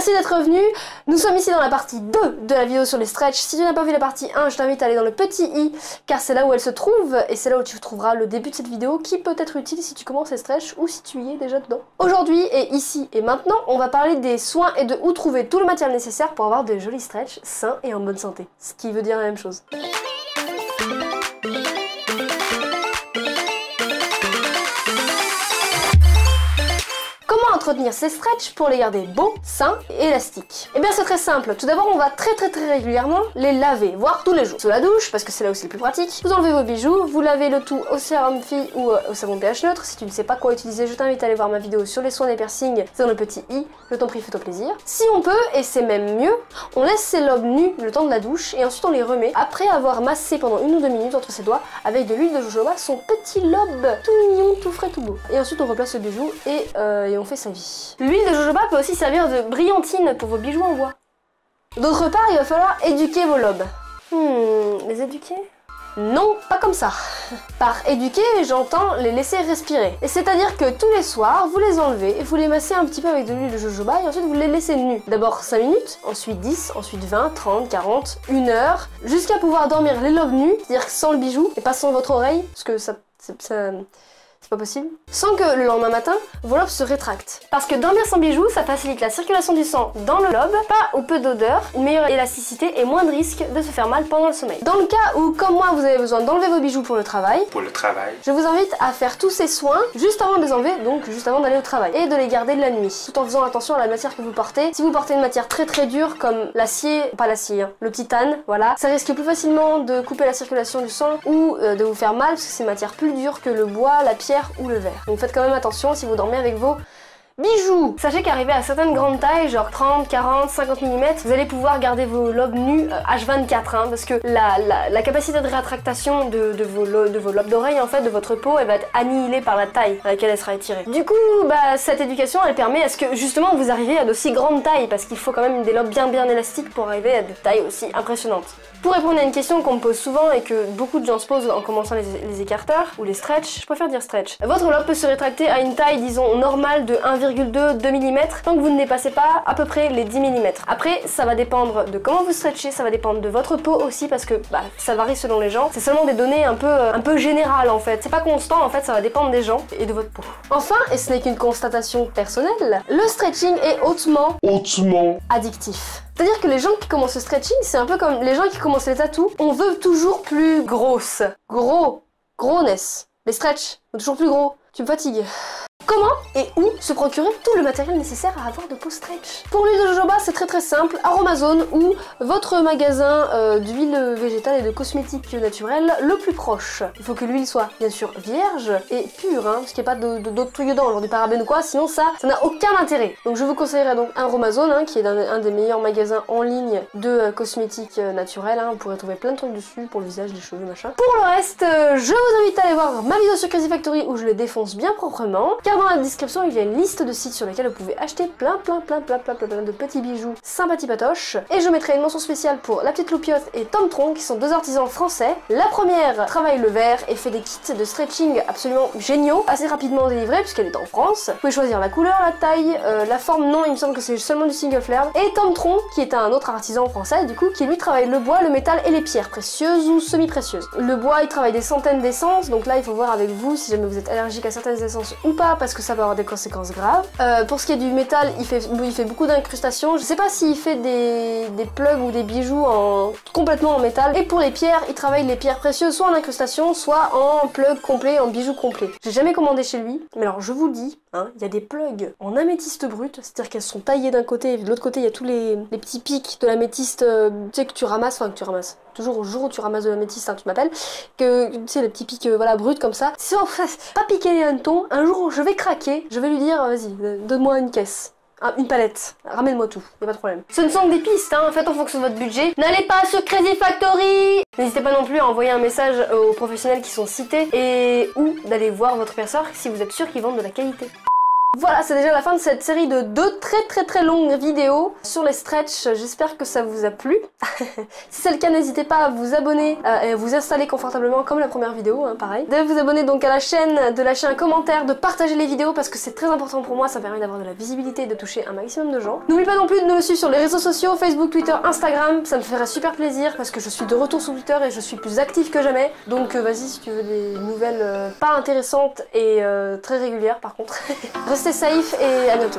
Merci d'être revenu. Nous sommes ici dans la partie 2 de la vidéo sur les stretch. Si tu n'as pas vu la partie 1, je t'invite à aller dans le petit i, car c'est là où elle se trouve, et c'est là où tu trouveras le début de cette vidéo qui peut être utile si tu commences les stretch ou si tu y es déjà dedans. Aujourd'hui et ici et maintenant, on va parler des soins et de où trouver tout le matériel nécessaire pour avoir de jolis stretch sains et en bonne santé. Ce qui veut dire la même chose. Entretenir ces stretch pour les garder beaux, sains et élastiques. Et bien c'est très simple, tout d'abord on va très régulièrement les laver, voire tous les jours. Sous la douche, parce que c'est là où c'est le plus pratique, vous enlevez vos bijoux, vous lavez le tout au sérum fille ou au savon pH neutre. Si tu ne sais pas quoi utiliser, je t'invite à aller voir ma vidéo sur les soins des piercings, c'est dans le petit i, je t'en prie fais-toi plaisir. Si on peut, et c'est même mieux, on laisse ses lobes nus le temps de la douche et ensuite on les remet, après avoir massé pendant 1 ou 2 minutes entre ses doigts avec de l'huile de jojoba son petit lobe tout mignon, tout frais, tout beau. Et ensuite on replace le bijou et on fait sa vie. L'huile de jojoba peut aussi servir de brillantine pour vos bijoux en bois. D'autre part, il va falloir éduquer vos lobes. Les éduquer? Non, pas comme ça. Par éduquer, j'entends les laisser respirer. Et c'est-à-dire que tous les soirs, vous les enlevez, vous les massez un petit peu avec de l'huile de jojoba et ensuite vous les laissez nus. D'abord 5 minutes, ensuite 10, ensuite 20, 30, 40, 1 heure, jusqu'à pouvoir dormir les lobes nus, c'est-à-dire sans le bijou et pas sans votre oreille, parce que c'est pas possible. Sans que le lendemain matin, vos lobes se rétractent. Parce que dormir sans bijoux, ça facilite la circulation du sang dans le lobe, pas ou peu d'odeur, une meilleure élasticité et moins de risque de se faire mal pendant le sommeil. Dans le cas où, comme moi, vous avez besoin d'enlever vos bijoux pour le travail, je vous invite à faire tous ces soins juste avant de les enlever, donc juste avant d'aller au travail, et de les garder de la nuit, tout en faisant attention à la matière que vous portez. Si vous portez une matière très dure comme l'acier, pas l'acier, hein, le titane, voilà, ça risque plus facilement de couper la circulation du sang ou de vous faire mal parce que c'est une matière plus dure que le bois, la pierre ou le verre. Donc faites quand même attention si vous dormez avec vos bijoux. Sachez qu'arrivé à certaines grandes tailles, genre 30, 40, 50 mm, vous allez pouvoir garder vos lobes nus H24, hein, parce que la capacité de rétractation de vos lobes d'oreille, en fait, de votre peau, elle va être annihilée par la taille à laquelle elle sera étirée. Du coup, cette éducation, elle permet à ce que, justement, vous arriviez à d'aussi grandes tailles, parce qu'il faut quand même des lobes bien élastiques pour arriver à des tailles aussi impressionnantes. Pour répondre à une question qu'on me pose souvent et que beaucoup de gens se posent en commençant les écarteurs ou les stretch, je préfère dire stretch. Votre lobe peut se rétracter à une taille, disons, normale de 1,2-2 mm tant que vous ne dépassez pas à peu près les 10 mm. Après, ça va dépendre de comment vous stretchez, ça va dépendre de votre peau aussi parce que ça varie selon les gens. C'est seulement des données un peu générales en fait. C'est pas constant en fait, ça va dépendre des gens et de votre peau. Enfin, et ce n'est qu'une constatation personnelle, le stretching est hautement addictif. C'est-à-dire que les gens qui commencent le stretching, c'est un peu comme les gens qui commencent les tatous. On veut toujours plus grosse. Grossness. Les stretch, toujours plus gros. Tu me fatigues. Comment et où se procurer tout le matériel nécessaire à avoir de peau stretch? Pour l'huile de jojoba, c'est très simple, Aromazone ou votre magasin d'huile végétale et de cosmétiques naturels le plus proche. Il faut que l'huile soit bien sûr vierge et pure, hein, parce qu'il n'y a pas d'autres trucs dedans, genre du parabène ou quoi, sinon ça n'a aucun intérêt. Donc je vous conseillerais donc Aromazone, hein, qui est un des meilleurs magasins en ligne de cosmétiques naturels, hein, vous pourrez trouver plein de trucs dessus pour le visage, les cheveux, machin. Pour le reste, je vous invite à aller voir ma vidéo sur Crazy Factory où je les défonce bien proprement, car dans la description il y a une liste de sites sur lesquels vous pouvez acheter plein de petits bijoux sympathies patoches. Et je mettrai une mention spéciale pour La Petite Loupiote et Tom Tron qui sont 2 artisans français. La première travaille le verre et fait des kits de stretching absolument géniaux, assez rapidement délivrés puisqu'elle est en France. Vous pouvez choisir la couleur, la taille, la forme, non il me semble que c'est seulement du single flare. Et Tom Tron qui est un autre artisan français du coup qui lui travaille le bois, le métal et les pierres précieuses ou semi-précieuses. Le bois il travaille des centaines d'essences, donc là il faut voir avec vous si jamais vous êtes allergique à certaines essences ou pas parce que ça peut avoir des conséquences graves. Pour ce qui est du métal, il fait beaucoup d'incrustations. Je sais pas s'il fait des plugs ou des bijoux complètement en métal. Et pour les pierres, il travaille les pierres précieuses soit en incrustation, soit en plug complet, en bijoux complet. J'ai jamais commandé chez lui, mais alors je vous le dis, hein, il y a des plugs en améthyste brut, c'est-à-dire qu'elles sont taillées d'un côté et de l'autre côté il y a tous les petits pics de l'améthyste, tu sais que tu ramasses, toujours au jour où tu ramasses de l'améthyste, hein, tu m'appelles, que tu sais les petits pics voilà bruts comme ça. Si on pas piquer les hannetons, un jour je vais craquer, je vais lui dire vas-y, donne-moi une caisse. Une palette, ramène-moi tout, y'a pas de problème. Ce ne sont que des pistes, hein, faites en fonction de votre budget. N'allez pas sur Crazy Factory. N'hésitez pas non plus à envoyer un message aux professionnels qui sont cités et ou d'aller voir votre perceur si vous êtes sûr qu'ils vendent de la qualité. Voilà, c'est déjà la fin de cette série de 2 très longues vidéos sur les stretches. J'espère que ça vous a plu. Si c'est le cas, n'hésitez pas à vous abonner et à vous installer confortablement comme la première vidéo, hein, pareil. De vous abonner donc à la chaîne, de lâcher un commentaire, de partager les vidéos parce que c'est très important pour moi, ça permet d'avoir de la visibilité et de toucher un maximum de gens. N'oubliez pas non plus de me suivre sur les réseaux sociaux, Facebook, Twitter, Instagram, ça me ferait super plaisir parce que je suis de retour sur Twitter et je suis plus active que jamais. Donc vas-y si tu veux des nouvelles pas intéressantes et très régulières par contre. Restez safe et à bientôt.